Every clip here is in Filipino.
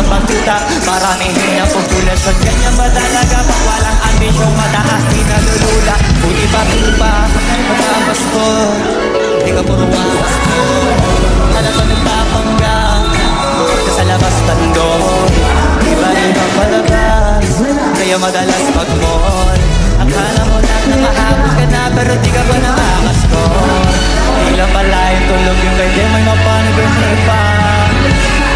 ang magduda. Maramihin ang populasyon, ganyan ba talaga? Pag walang ambisyong mataas, di nalulula. Buti pa ang basto, di ka puro wakas ko. Alam mo nagpapangga, ka sa labas tando. Iba-ibang palabas, kaya madalas mag-mall. Akala mo lang na mahabol ka na, pero di ka ba nakakaskor? Ilang pala yung tulog yung pwede may mapanagin pa.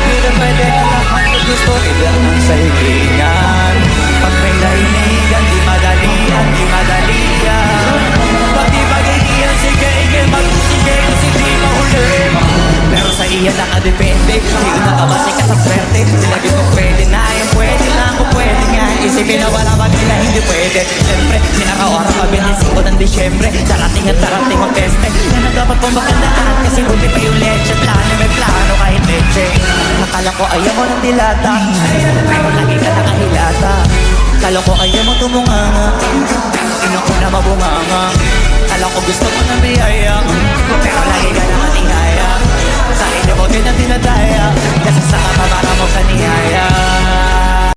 Di na pwede ka lahat kung gusto iba ang sailingan. Pag may nainigan, di madalian, di madalian. Pag di magigiyan, sige, mag-sige kasi di mahuli. Pero sa iya nakadepende, di nakabase ka sa swerte. Sinabi ko pwede na yan, pwede lang kung pwede nga. Isipin na wala pag nila hindi pwede. Siyempre, sinaka-oras pa 25 ng Disyembre. Darating at darating ang peste. Yan ang dapat pong magandaan, kasi buti pa yung leche. Plano may plano kahit leche. Nakala ko ayaw mo ng dilata, pero lagi ka nakahilata. Kala ko ayaw mo tumunganga, ino ko na mabunganga. Kala ko gusto mo ng biyaya, pero lagi ka nakatingaya. Sa inyo ko din ang tinataya, kasi sa kamamara mo sa niyaya.